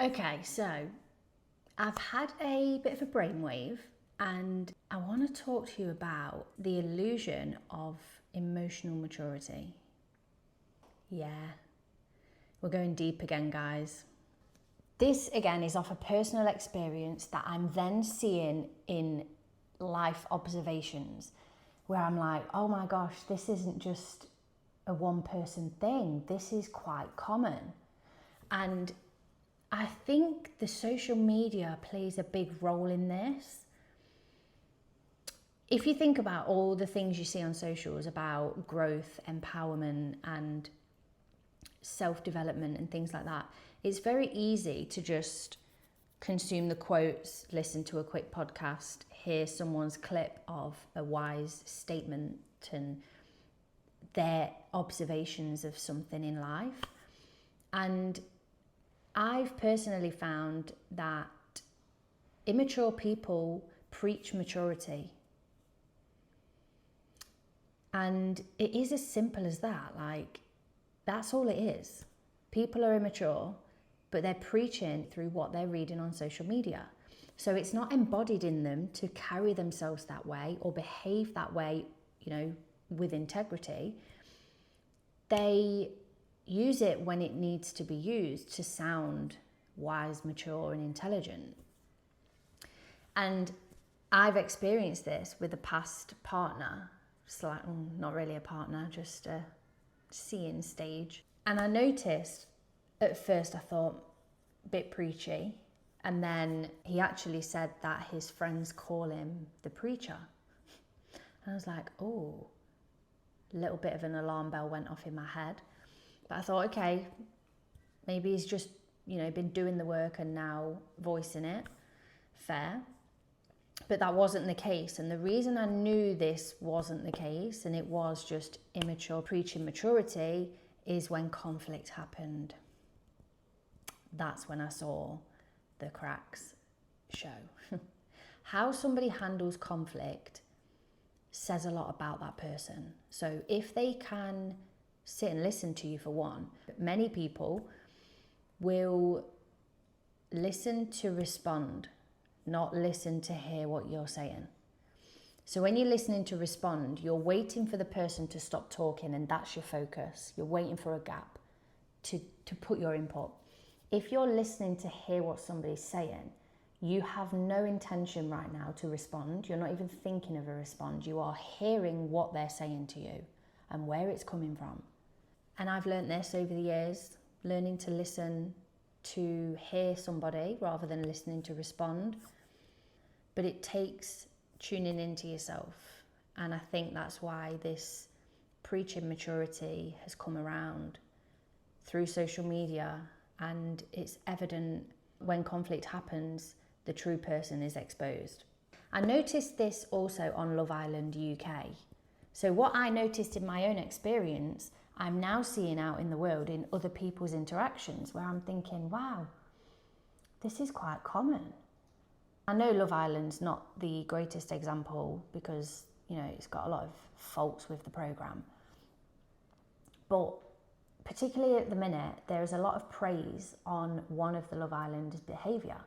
Okay, so I've had a bit of a brainwave and I want to talk to you about the illusion of emotional maturity. Yeah, we're going deep again, guys. This again is off a personal experience that I'm then seeing in life observations where I'm like, oh my gosh, this isn't just a one person thing, this is quite common. And I think the social media plays a big role in this. If you think about all the things you see on socials about growth, empowerment, and self-development and things like that, it's very easy to just consume the quotes, listen to a quick podcast, hear someone's clip of a wise statement and their observations of something in life. And I've personally found that immature people preach maturity. And it is as simple as that. Like, that's all it is. People are immature, but they're preaching through what they're reading on social media. So it's not embodied in them to carry themselves that way or behave that way, with integrity. They use it when it needs to be used to sound wise, mature, and intelligent. And I've experienced this with a past partner, not really a partner, just a seeing stage. And I noticed at first, I thought, a bit preachy. And then he actually said that his friends call him the preacher. And I was like, oh, a little bit of an alarm bell went off in my head. But I thought, okay, maybe he's just, been doing the work and now voicing it. Fair. But that wasn't the case. And the reason I knew this wasn't the case, and it was just immature preaching maturity, is when conflict happened. That's when I saw the cracks show. How somebody handles conflict says a lot about that person. So if they can sit and listen to you, for one, many people will listen to respond, not listen to hear what you're saying. So when you're listening to respond, you're waiting for the person to stop talking, and that's your focus. You're waiting for a gap to put your input. If you're listening to hear what somebody's saying, you have no intention right now to respond. You're not even thinking of a response. You are hearing what they're saying to you and where it's coming from. And I've learned this over the years, learning to listen to hear somebody rather than listening to respond. But it takes tuning into yourself. And I think that's why this preaching maturity has come around through social media. And it's evident when conflict happens, the true person is exposed. I noticed this also on Love Island UK. So what I noticed in my own experience, I'm now seeing out in the world in other people's interactions, where I'm thinking, wow, this is quite common. I know Love Island's not the greatest example because, it's got a lot of faults with the programme. But particularly at the minute, there is a lot of praise on one of the Love Island's behaviour.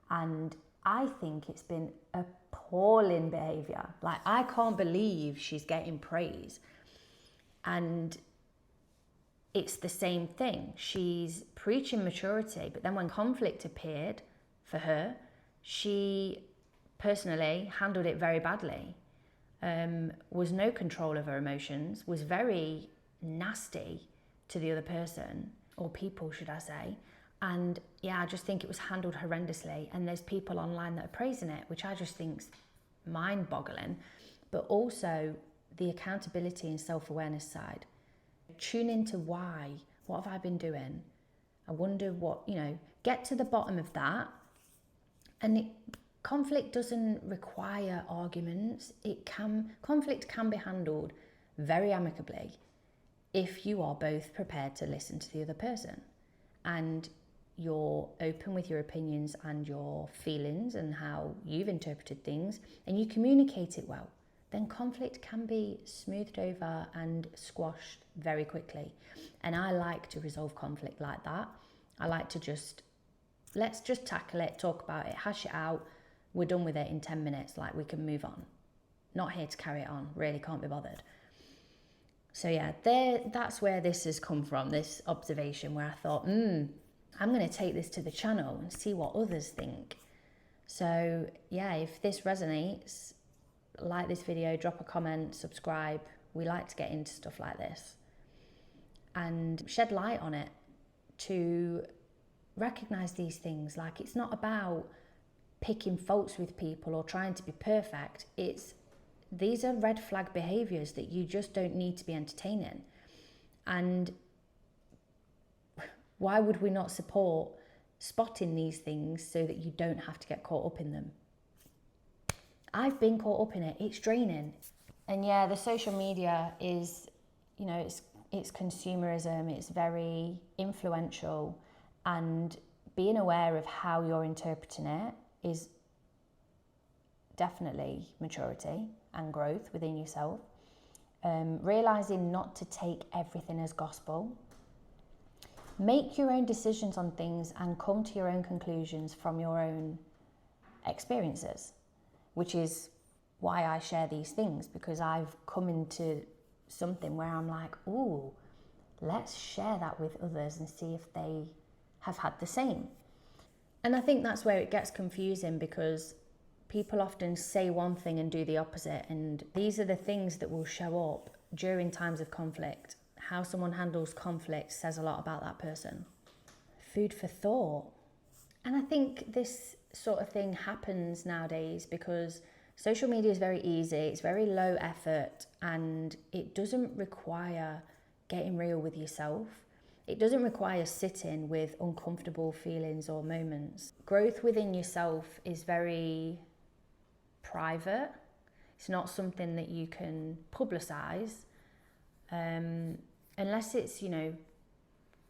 And I think it's been appalling behaviour. Like, I can't believe she's getting praise. And it's the same thing. She's preaching maturity, but then when conflict appeared for her, she personally handled it very badly. Was no control of her emotions, was very nasty to the other person, or people, should I say. And I just think it was handled horrendously. And there's people online that are praising it, which I just think's mind-boggling. But also the accountability and self-awareness side. Tune into why. What have I been doing? I wonder what, get to the bottom of that. And conflict doesn't require arguments. Conflict can be handled very amicably if you are both prepared to listen to the other person and you're open with your opinions and your feelings and how you've interpreted things, and you communicate it well, then conflict can be smoothed over and squashed very quickly. And I like to resolve conflict like that. I like to just let's just tackle it, talk about it, hash it out. We're done with it in 10 minutes, like we can move on. Not here to carry it on, really can't be bothered. So yeah, that's where this has come from, this observation where I thought, I'm going to take this to the channel and see what others think. So yeah, if this resonates, like this video, drop a comment, subscribe. We like to get into stuff like this and shed light on it to recognize these things. Like, it's not about picking faults with people or trying to be perfect. These are red flag behaviors that you just don't need to be entertaining. And why would we not support spotting these things so that you don't have to get caught up in them? I've been caught up in it. It's draining. And yeah, the social media is, it's consumerism. It's very influential, and being aware of how you're interpreting it is definitely maturity and growth within yourself. Realizing not to take everything as gospel. Make your own decisions on things and come to your own conclusions from your own experiences, which is why I share these things, because I've come into something where I'm like, ooh, let's share that with others and see if they have had the same. And I think that's where it gets confusing, because people often say one thing and do the opposite, and these are the things that will show up during times of conflict. How someone handles conflict says a lot about that person. Food for thought. And I think this sort of thing happens nowadays because social media is very easy, it's very low effort, and it doesn't require getting real with yourself. It doesn't require sitting with uncomfortable feelings or moments. Growth within yourself is very private. It's not something that you can publicize unless it's,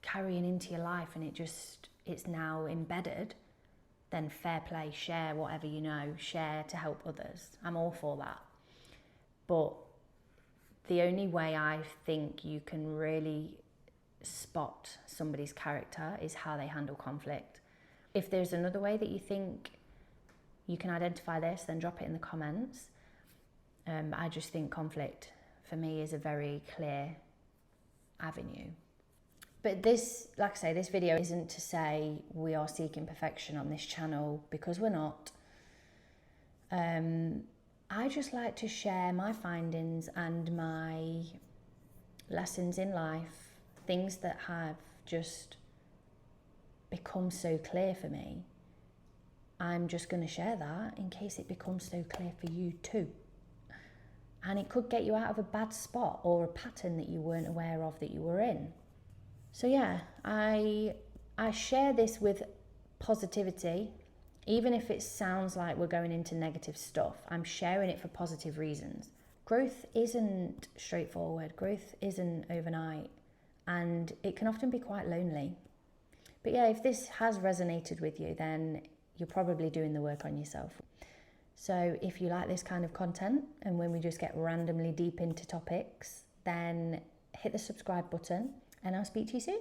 carrying into your life and it's now embedded. Then fair play, share whatever you know, share to help others. I'm all for that. But the only way I think you can really spot somebody's character is how they handle conflict. If there's another way that you think you can identify this, then drop it in the comments. I just think conflict for me is a very clear avenue. But this, like I say, this video isn't to say we are seeking perfection on this channel, because we're not. I just like to share my findings and my lessons in life, things that have just become so clear for me. I'm just going to share that in case it becomes so clear for you too. And it could get you out of a bad spot or a pattern that you weren't aware of that you were in. So yeah, I share this with positivity. Even if it sounds like we're going into negative stuff, I'm sharing it for positive reasons. Growth isn't straightforward. Growth isn't overnight. And it can often be quite lonely. But yeah, if this has resonated with you, then you're probably doing the work on yourself. So if you like this kind of content, and when we just get randomly deep into topics, then hit the subscribe button, and I'll speak to you soon.